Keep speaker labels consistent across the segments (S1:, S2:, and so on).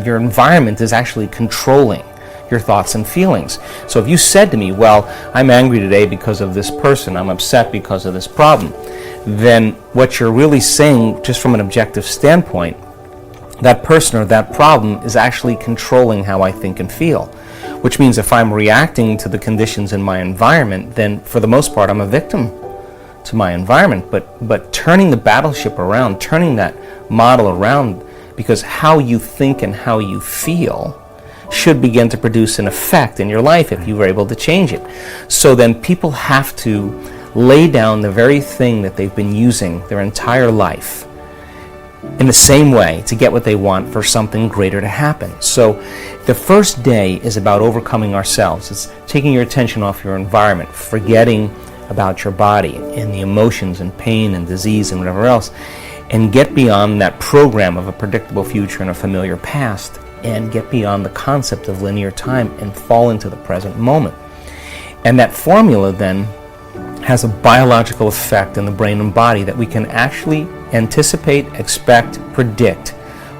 S1: Your environment is actually controlling your thoughts and feelings. So if you said to me, well, I'm angry today because of this person, I'm upset because of this problem, then what you're really saying, just from an objective standpoint, that person or that problem is actually controlling how I think and feel. Which means if I'm reacting to the conditions in my environment, then for the most part I'm a victim to my environment. But turning the battleship around, turning that model around, because how you think and how you feel should begin to produce an effect in your life if you were able to change it. So then people have to lay down the very thing that they've been using their entire life in the same way to get what they want for something greater to happen. So the first day is about overcoming ourselves. It's taking your attention off your environment, forgetting about your body and the emotions and pain and disease and whatever else, and get beyond that program of a predictable future and a familiar past, and get beyond the concept of linear time and fall into the present moment. And that formula then has a biological effect in the brain and body that we can actually anticipate, expect, predict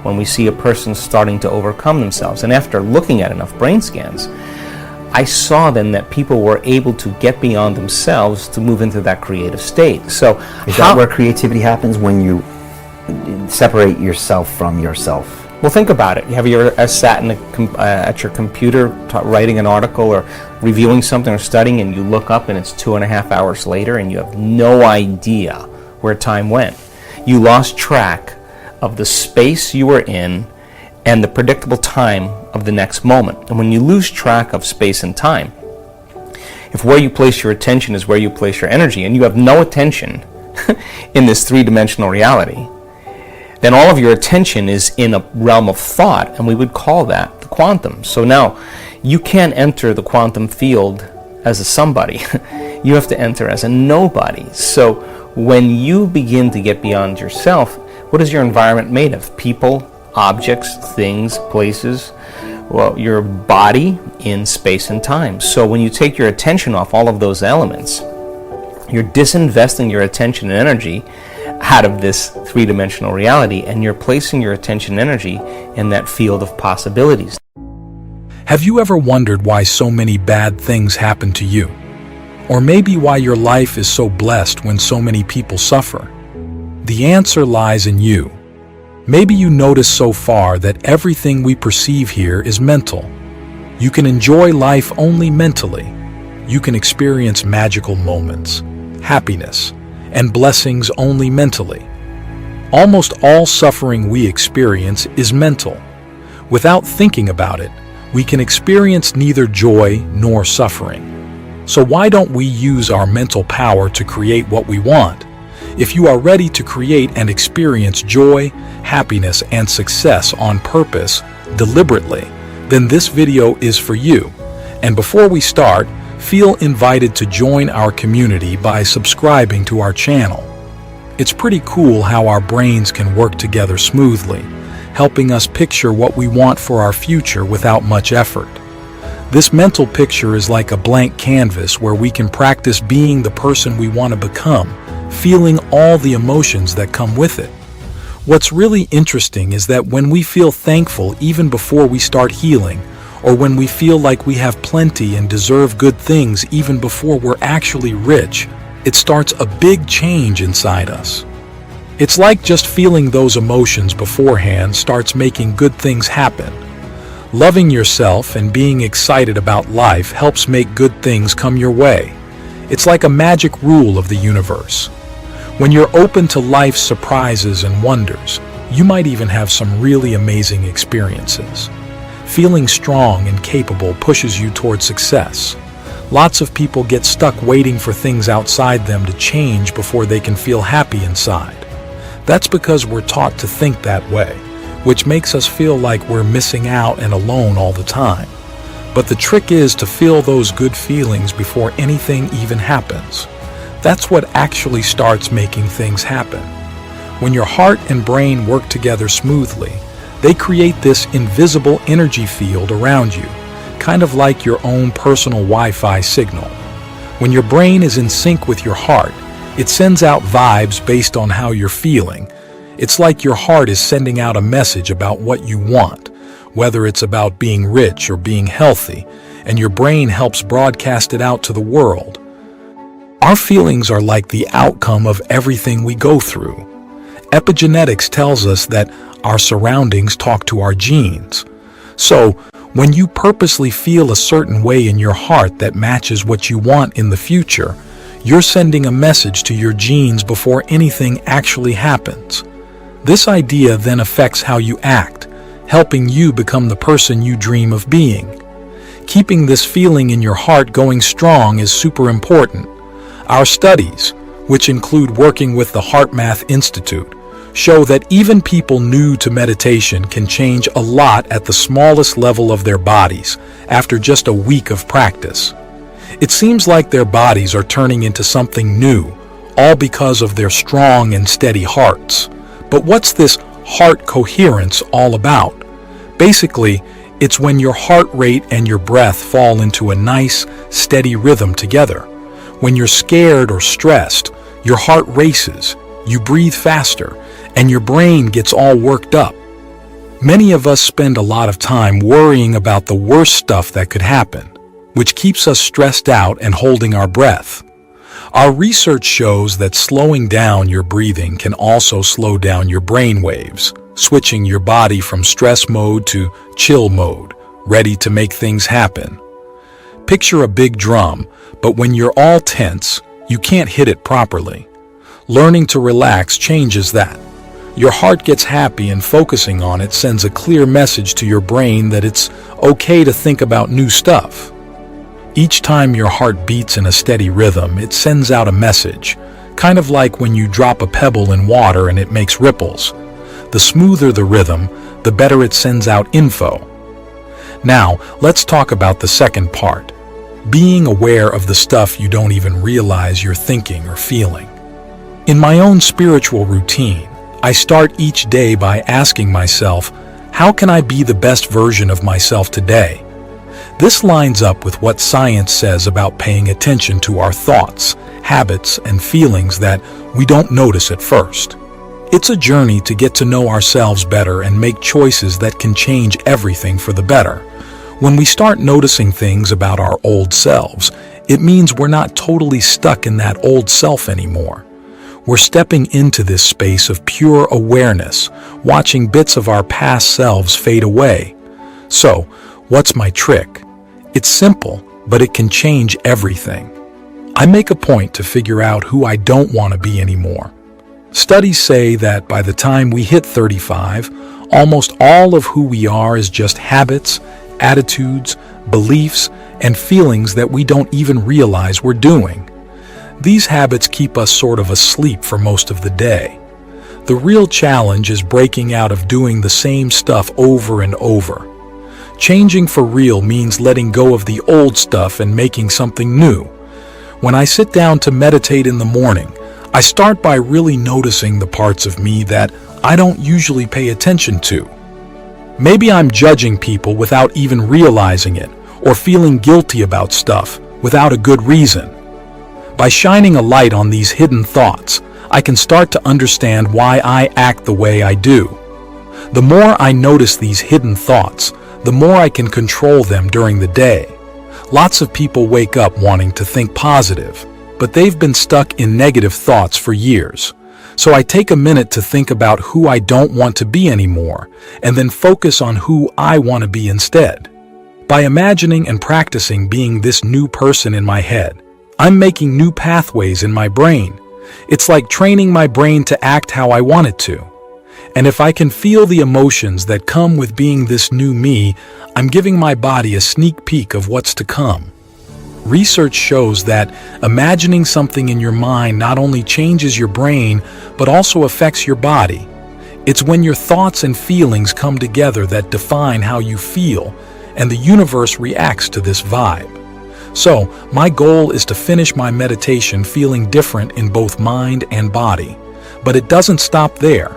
S1: when we see a person starting to overcome themselves. And after looking at enough brain scans, I saw then that people were able to get beyond themselves to move into that creative state. So
S2: is that where creativity happens, when you separate yourself from yourself?
S1: Well, think about it. Have you ever sat at your computer writing an article or reviewing something or studying, and you look up and it's 2.5 hours later and you have no idea where time went? You lost track of the space you were in and the predictable time of the next moment. And when you lose track of space and time, if where you place your attention is where you place your energy, and you have no attention in this three-dimensional reality, then all of your attention is in a realm of thought, and we would call that the quantum. So now, you can't enter the quantum field as a somebody. You have to enter as a nobody. So when you begin to get beyond yourself, what is your environment made of? People, objects, things, places, well, your body in space and time. So when you take your attention off all of those elements, you're disinvesting your attention and energy out of this three-dimensional reality, and you're placing your attention and energy in that field of possibilities.
S3: Have you ever wondered why so many bad things happen to you? Or maybe why your life is so blessed when so many people suffer? The answer lies in you. Maybe you notice so far that everything we perceive here is mental. You can enjoy life only mentally. You can experience magical moments, happiness, and blessings only mentally. Almost all suffering we experience is mental. Without thinking about it, we can experience neither joy nor suffering. So why don't we use our mental power to create what we want? If you are ready to create and experience joy, happiness, and success on purpose, deliberately, then this video is for you. And before we start, feel invited to join our community by subscribing to our channel. It's pretty cool how our brains can work together smoothly, helping us picture what we want for our future without much effort. This mental picture is like a blank canvas where we can practice being the person we want to become, feeling all the emotions that come with it. What's really interesting is that when we feel thankful even before we start healing, or when we feel like we have plenty and deserve good things even before we're actually rich, it starts a big change inside us. It's like just feeling those emotions beforehand starts making good things happen. Loving yourself and being excited about life helps make good things come your way. It's like a magic rule of the universe. When you're open to life's surprises and wonders, you might even have some really amazing experiences. Feeling strong and capable pushes you toward success. Lots of people get stuck waiting for things outside them to change before they can feel happy inside. That's because we're taught to think that way, which makes us feel like we're missing out and alone all the time. But the trick is to feel those good feelings before anything even happens. That's what actually starts making things happen. When your heart and brain work together smoothly, they create this invisible energy field around you, kind of like your own personal Wi-Fi signal. When your brain is in sync with your heart, it sends out vibes based on how you're feeling. It's like your heart is sending out a message about what you want, whether it's about being rich or being healthy, and your brain helps broadcast it out to the world. Our feelings are like the outcome of everything we go through. Epigenetics tells us that our surroundings talk to our genes. So, when you purposely feel a certain way in your heart that matches what you want in the future, you're sending a message to your genes before anything actually happens. This idea then affects how you act, helping you become the person you dream of being. Keeping this feeling in your heart going strong is super important. Our studies, which include working with the HeartMath Institute, show that even people new to meditation can change a lot at the smallest level of their bodies after just a week of practice. It seems like their bodies are turning into something new, all because of their strong and steady hearts. But what's this heart coherence all about? Basically, it's when your heart rate and your breath fall into a nice, steady rhythm together. When you're scared or stressed, your heart races, you breathe faster, and your brain gets all worked up. Many of us spend a lot of time worrying about the worst stuff that could happen, which keeps us stressed out and holding our breath. Our research shows that slowing down your breathing can also slow down your brain waves, switching your body from stress mode to chill mode, ready to make things happen. Picture a big drum, but when you're all tense, you can't hit it properly. Learning to relax changes that. Your heart gets happy, and focusing on it sends a clear message to your brain that it's okay to think about new stuff. Each time your heart beats in a steady rhythm, it sends out a message, kind of like when you drop a pebble in water and it makes ripples. The smoother the rhythm, the better it sends out info. Now, let's talk about the second part, being aware of the stuff you don't even realize you're thinking or feeling. In my own spiritual routine, I start each day by asking myself, how can I be the best version of myself today? This lines up with what science says about paying attention to our thoughts, habits, and feelings that we don't notice at first. It's a journey to get to know ourselves better and make choices that can change everything for the better. When we start noticing things about our old selves, it means we're not totally stuck in that old self anymore. We're stepping into this space of pure awareness, watching bits of our past selves fade away. So, what's my trick? It's simple, but it can change everything. I make a point to figure out who I don't want to be anymore. Studies say that by the time we hit 35, almost all of who we are is just habits, attitudes, beliefs, and feelings that we don't even realize we're doing. These habits keep us sort of asleep for most of the day. The real challenge is breaking out of doing the same stuff over and over. Changing for real means letting go of the old stuff and making something new. When I sit down to meditate in the morning, I start by really noticing the parts of me that I don't usually pay attention to. Maybe I'm judging people without even realizing it, or feeling guilty about stuff without a good reason. By shining a light on these hidden thoughts, I can start to understand why I act the way I do. The more I notice these hidden thoughts, the more I can control them during the day. Lots of people wake up wanting to think positive, but they've been stuck in negative thoughts for years. So I take a minute to think about who I don't want to be anymore, and then focus on who I want to be instead. By imagining and practicing being this new person in my head, I'm making new pathways in my brain. It's like training my brain to act how I want it to. And if I can feel the emotions that come with being this new me, I'm giving my body a sneak peek of what's to come. Research shows that imagining something in your mind not only changes your brain, but also affects your body. It's when your thoughts and feelings come together that define how you feel, and the universe reacts to this vibe. So, my goal is to finish my meditation feeling different in both mind and body. But it doesn't stop there.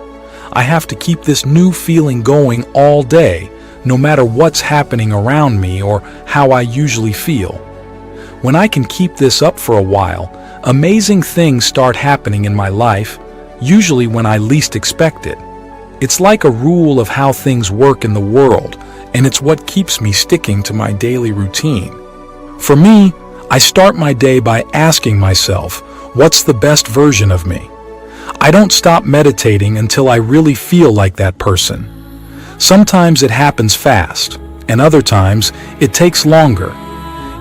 S3: I have to keep this new feeling going all day, no matter what's happening around me or how I usually feel. When I can keep this up for a while, amazing things start happening in my life, usually when I least expect it. It's like a rule of how things work in the world. and it's what keeps me sticking to my daily routine. For me, I start my day by asking myself, what's the best version of me? I don't stop meditating until I really feel like that person. Sometimes it happens fast, and other times it takes longer.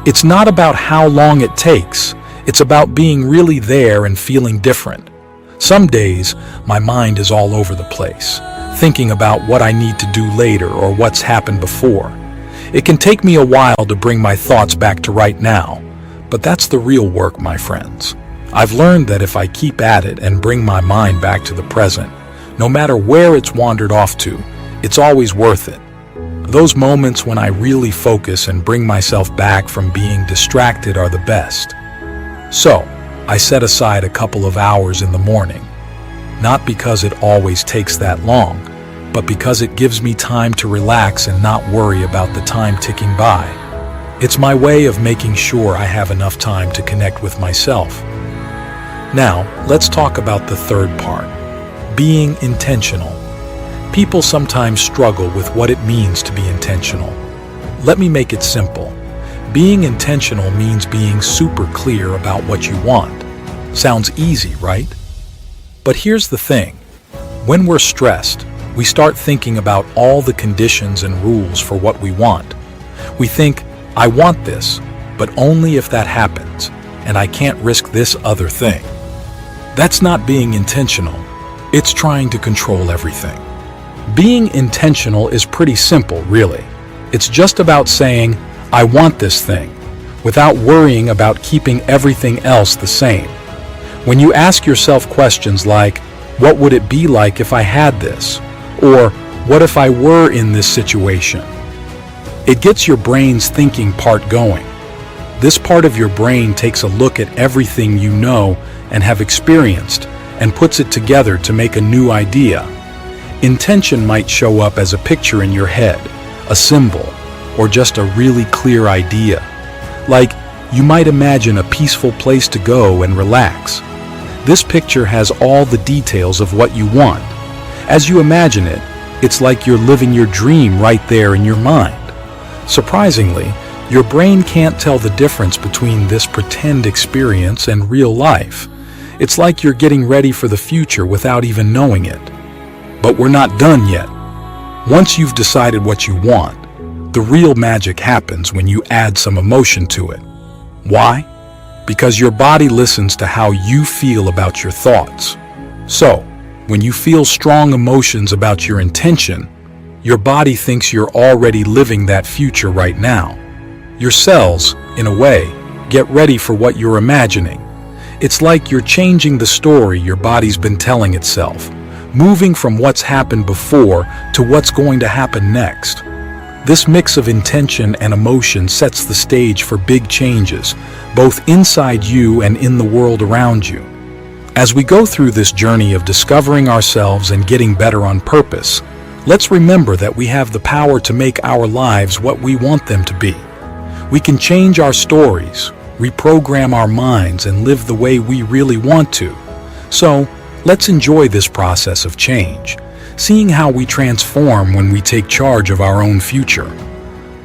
S3: It's not about how long it takes, it's about being really there and feeling different. Some days, my mind is all over the place, thinking about what I need to do later or what's happened before. It can take me a while to bring my thoughts back to right now, but that's the real work, my friends. I've learned that if I keep at it and bring my mind back to the present, no matter where it's wandered off to, it's always worth it. Those moments when I really focus and bring myself back from being distracted are the best. So, I set aside a couple of hours in the morning, not because it always takes that long, but because it gives me time to relax and not worry about the time ticking by. It's my way of making sure I have enough time to connect with myself. Now, let's talk about the third part, being intentional. People sometimes struggle with what it means to be intentional. Let me make it simple. Being intentional means being super clear about what you want. Sounds easy, right? But here's the thing. When we're stressed, we start thinking about all the conditions and rules for what we want. We think, I want this, but only if that happens, and I can't risk this other thing. That's not being intentional. It's trying to control everything. Being intentional is pretty simple, really. It's just about saying, I want this thing, without worrying about keeping everything else the same. When you ask yourself questions like, what would it be like if I had this? Or, what if I were in this situation? It gets your brain's thinking part going. This part of your brain takes a look at everything you know and have experienced and puts it together to make a new idea. Intention might show up as a picture in your head, a symbol, or just a really clear idea. Like, you might imagine a peaceful place to go and relax. This picture has all the details of what you want. As you imagine it, it's like you're living your dream right there in your mind. Surprisingly, your brain can't tell the difference between this pretend experience and real life. It's like you're getting ready for the future without even knowing it. But we're not done yet. Once you've decided what you want, the real magic happens when you add some emotion to it. Why? Because your body listens to how you feel about your thoughts. So, when you feel strong emotions about your intention, your body thinks you're already living that future right now. Your cells, in a way, get ready for what you're imagining. It's like you're changing the story your body's been telling itself, moving from what's happened before to what's going to happen next. This mix of intention and emotion sets the stage for big changes, both inside you and in the world around you. As we go through this journey of discovering ourselves and getting better on purpose, let's remember that we have the power to make our lives what we want them to be. We can change our stories, reprogram our minds, and live the way we really want to. So, let's enjoy this process of change, seeing how we transform when we take charge of our own future.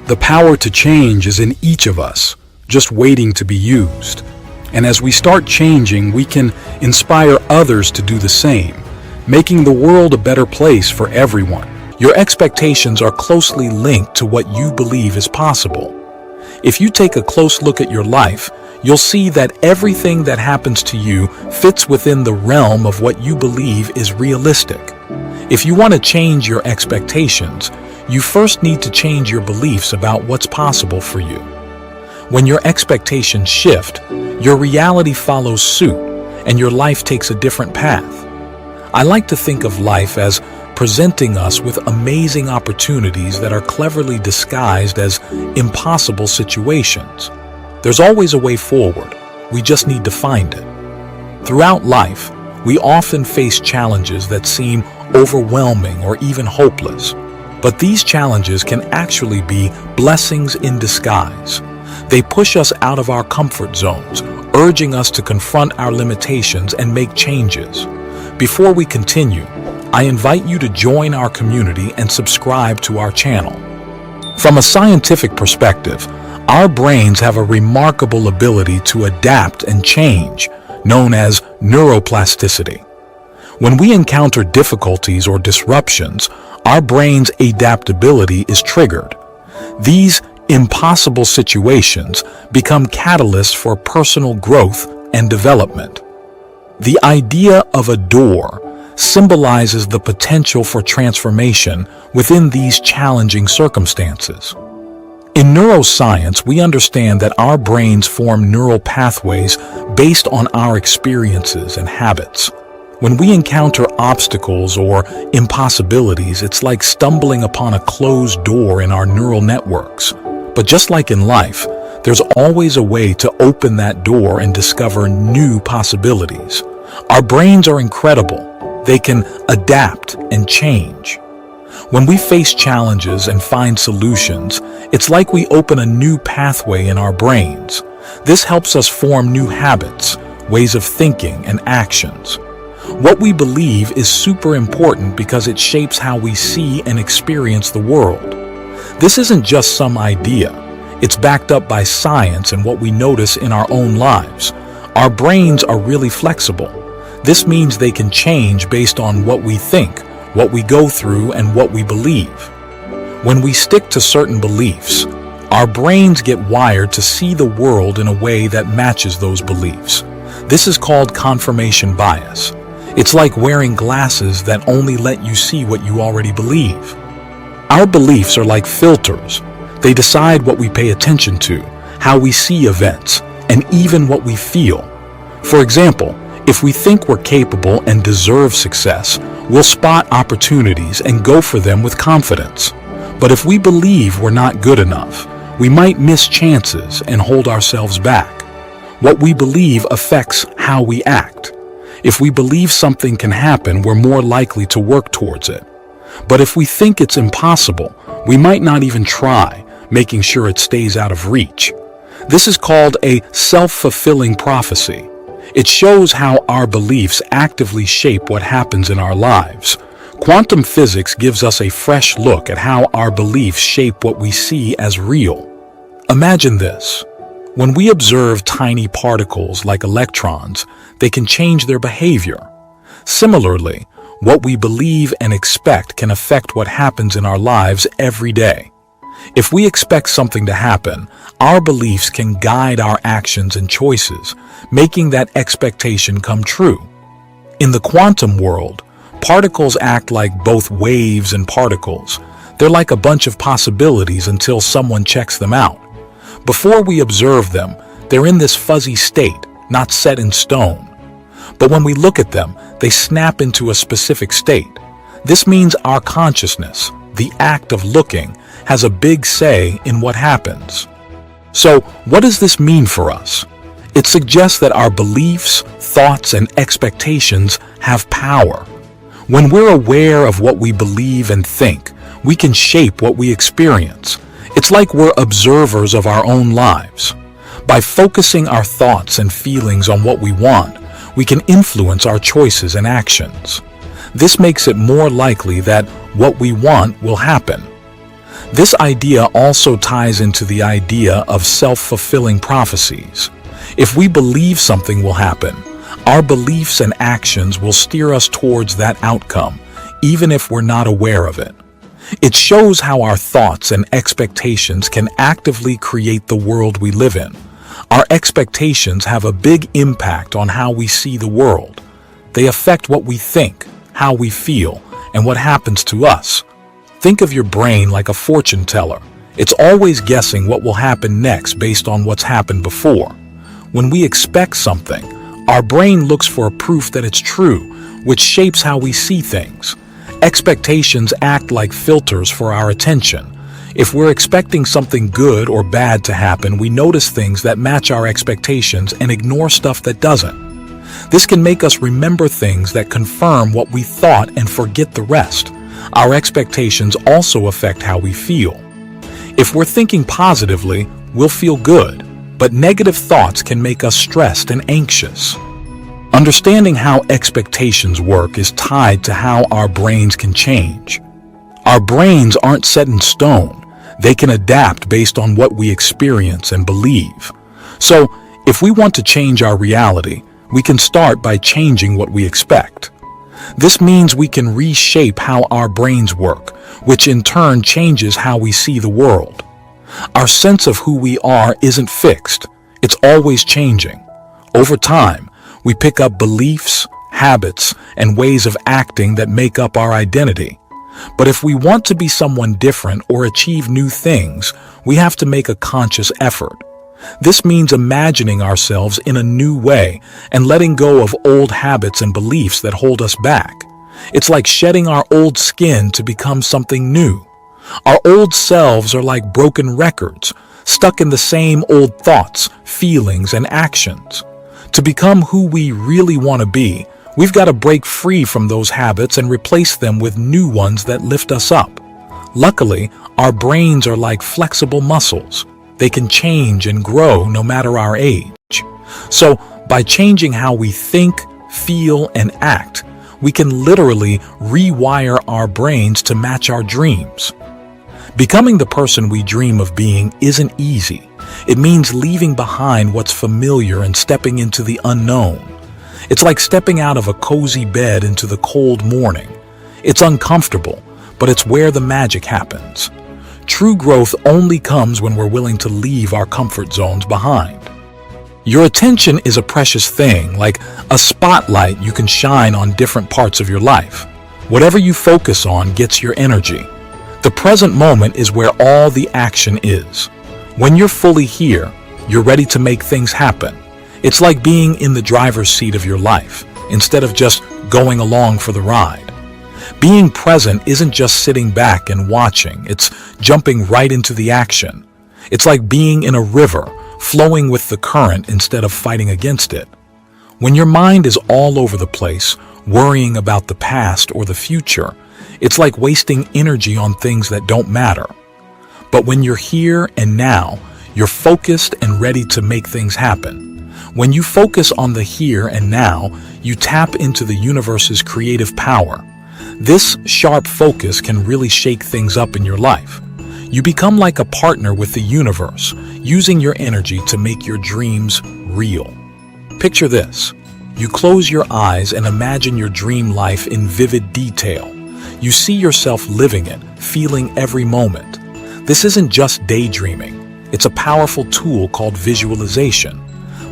S3: The power to change is in each of us, just waiting to be used. And as we start changing, we can inspire others to do the same, making the world a better place for everyone. Your expectations are closely linked to what you believe is possible. If you take a close look at your life, you'll see that everything that happens to you fits within the realm of what you believe is realistic. If you want to change your expectations, you first need to change your beliefs about what's possible for you. When your expectations shift, your reality follows suit, and your life takes a different path. I like to think of life as presenting us with amazing opportunities that are cleverly disguised as impossible situations. There's always a way forward. We just need to find it. Throughout life, we often face challenges that seem overwhelming or even hopeless. But these challenges can actually be blessings in disguise. They push us out of our comfort zones, urging us to confront our limitations and make changes. Before we continue, I invite you to join our community and subscribe to our channel. From a scientific perspective, our brains have a remarkable ability to adapt and change, known as neuroplasticity. When we encounter difficulties or disruptions, our brain's adaptability is triggered. These impossible situations become catalysts for personal growth and development. The idea of a door symbolizes the potential for transformation within these challenging circumstances. In neuroscience, we understand that our brains form neural pathways based on our experiences and habits. When we encounter obstacles or impossibilities, it's like stumbling upon a closed door in our neural networks. But just like in life, there's always a way to open that door and discover new possibilities. Our brains are incredible. They can adapt and change. When we face challenges and find solutions, it's like we open a new pathway in our brains. This helps us form new habits, ways of thinking, and actions. What we believe is super important because it shapes how we see and experience the world. This isn't just some idea. It's backed up by science and what we notice in our own lives. Our brains are really flexible. This means they can change based on what we think, what we go through, and what we believe. When we stick to certain beliefs, our brains get wired to see the world in a way that matches those beliefs. This is called confirmation bias. It's like wearing glasses that only let you see what you already believe. Our beliefs are like filters. They decide what we pay attention to, how we see events, and even what we feel. For example, if we think we're capable and deserve success, we'll spot opportunities and go for them with confidence. But if we believe we're not good enough, we might miss chances and hold ourselves back. What we believe affects how we act. If we believe something can happen, we're more likely to work towards it. But if we think it's impossible, we might not even try, making sure it stays out of reach. This is called a self-fulfilling prophecy. It shows how our beliefs actively shape what happens in our lives. Quantum physics gives us a fresh look at how our beliefs shape what we see as real. Imagine this. When we observe tiny particles like electrons, they can change their behavior. Similarly, what we believe and expect can affect what happens in our lives every day. If we expect something to happen, our beliefs can guide our actions and choices, making that expectation come true. In the quantum world, particles act like both waves and particles. They're like a bunch of possibilities until someone checks them out. Before we observe them, they're in this fuzzy state, not set in stone. But when we look at them, they snap into a specific state. This means our consciousness, the act of looking, has a big say in what happens. So, what does this mean for us? It suggests that our beliefs, thoughts, and expectations have power. When we're aware of what we believe and think, we can shape what we experience. It's like we're observers of our own lives. By focusing our thoughts and feelings on what we want, we can influence our choices and actions. This makes it more likely that what we want will happen. This idea also ties into the idea of self-fulfilling prophecies. If we believe something will happen, our beliefs and actions will steer us towards that outcome, even if we're not aware of it. It shows how our thoughts and expectations can actively create the world we live in. Our expectations have a big impact on how we see the world. They affect what we think, how we feel, and what happens to us. Think of your brain like a fortune teller. It's always guessing what will happen next based on what's happened before. When we expect something, our brain looks for proof that it's true, which shapes how we see things. Expectations act like filters for our attention. If we're expecting something good or bad to happen, we notice things that match our expectations and ignore stuff that doesn't. This can make us remember things that confirm what we thought and forget the rest. Our expectations also affect how we feel. If we're thinking positively, we'll feel good, but negative thoughts can make us stressed and anxious. Understanding how expectations work is tied to how our brains can change. Our brains aren't set in stone. They can adapt based on what we experience and believe. So, if we want to change our reality, we can start by changing what we expect. This means we can reshape how our brains work, which in turn changes how we see the world. Our sense of who we are isn't fixed. It's always changing. Over time, we pick up beliefs, habits, and ways of acting that make up our identity. But if we want to be someone different or achieve new things, we have to make a conscious effort. This means imagining ourselves in a new way and letting go of old habits and beliefs that hold us back. It's like shedding our old skin to become something new. Our old selves are like broken records, stuck in the same old thoughts, feelings, and actions. To become who we really want to be, we've got to break free from those habits and replace them with new ones that lift us up. Luckily, our brains are like flexible muscles. They can change and grow no matter our age. So, by changing how we think, feel, and act, we can literally rewire our brains to match our dreams. Becoming the person we dream of being isn't easy. It means leaving behind what's familiar and stepping into the unknown. It's like stepping out of a cozy bed into the cold morning. It's uncomfortable, but it's where the magic happens. True growth only comes when we're willing to leave our comfort zones behind. Your attention is a precious thing, like a spotlight you can shine on different parts of your life. Whatever you focus on gets your energy. The present moment is where all the action is. When you're fully here, you're ready to make things happen. It's like being in the driver's seat of your life, instead of just going along for the ride. Being present isn't just sitting back and watching, it's jumping right into the action. It's like being in a river, flowing with the current instead of fighting against it. When your mind is all over the place, worrying about the past or the future, it's like wasting energy on things that don't matter. But when you're here and now, you're focused and ready to make things happen. When you focus on the here and now, you tap into the universe's creative power. This sharp focus can really shake things up in your life. You become like a partner with the universe, using your energy to make your dreams real. Picture this. You close your eyes and imagine your dream life in vivid detail. You see yourself living it, feeling every moment. This isn't just daydreaming. It's a powerful tool called visualization.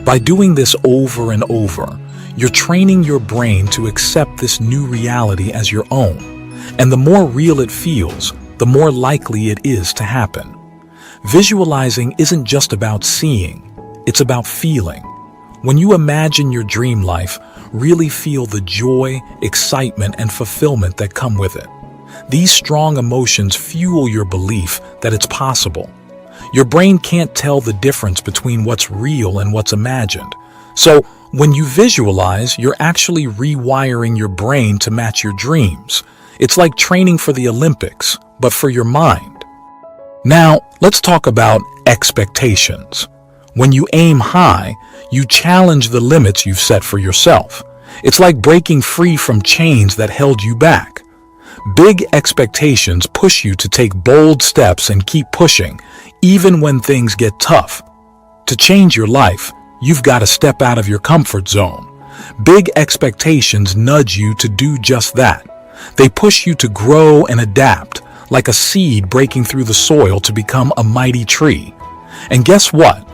S3: By doing this over and over, you're training your brain to accept this new reality as your own. And the more real it feels, the more likely it is to happen. Visualizing isn't just about seeing, it's about feeling. When you imagine your dream life, really feel the joy, excitement, and fulfillment that come with it. These strong emotions fuel your belief that it's possible. Your brain can't tell the difference between what's real and what's imagined. So, when you visualize, you're actually rewiring your brain to match your dreams. It's like training for the Olympics, but for your mind. Now, let's talk about expectations. When you aim high, you challenge the limits you've set for yourself. It's like breaking free from chains that held you back. Big expectations push you to take bold steps and keep pushing, even when things get tough. To change your life, you've got to step out of your comfort zone. Big expectations nudge you to do just that. They push you to grow and adapt, like a seed breaking through the soil to become a mighty tree. And guess what?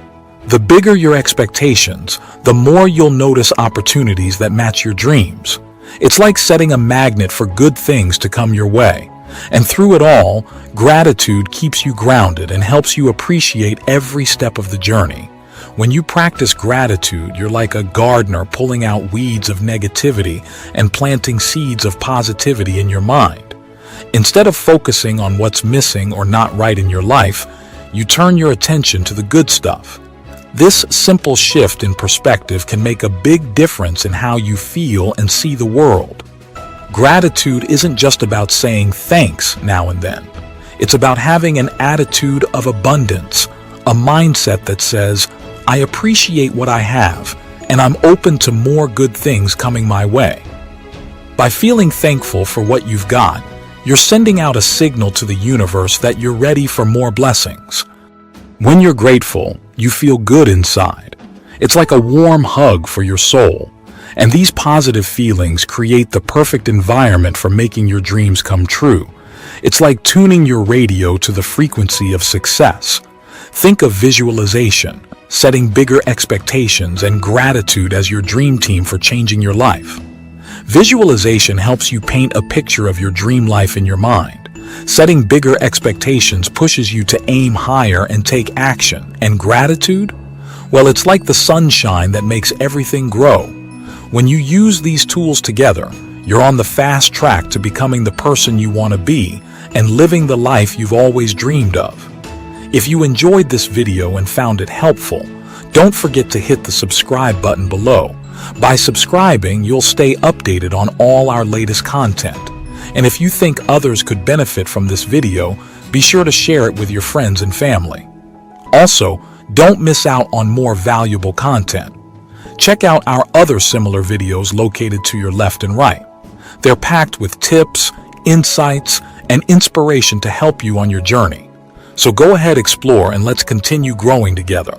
S3: The bigger your expectations, the more you'll notice opportunities that match your dreams. It's like setting a magnet for good things to come your way. And through it all, gratitude keeps you grounded and helps you appreciate every step of the journey. When you practice gratitude, you're like a gardener pulling out weeds of negativity and planting seeds of positivity in your mind. Instead of focusing on what's missing or not right in your life, you turn your attention to the good stuff. This simple shift in perspective can make a big difference in how you feel and see the world. Gratitude isn't just about saying thanks now and then. It's about having an attitude of abundance, a mindset that says, I appreciate what I have, and I'm open to more good things coming my way. By feeling thankful for what you've got, You're sending out a signal to the universe that you're ready for more blessings. When you're grateful, you feel good inside. It's like a warm hug for your soul. And these positive feelings create the perfect environment for making your dreams come true. It's like tuning your radio to the frequency of success. Think of visualization, setting bigger expectations, and gratitude as your dream team for changing your life. Visualization helps you paint a picture of your dream life in your mind. Setting bigger expectations pushes you to aim higher and take action. And gratitude? Well, it's like the sunshine that makes everything grow. When you use these tools together, you're on the fast track to becoming the person you want to be and living the life you've always dreamed of. If you enjoyed this video and found it helpful, don't forget to hit the subscribe button below. By subscribing, you'll stay updated on all our latest content. And if you think others could benefit from this video, be sure to share it with your friends and family. Also, don't miss out on more valuable content. Check out our other similar videos located to your left and right. They're packed with tips, insights, and inspiration to help you on your journey. So go ahead, explore, and let's continue growing together.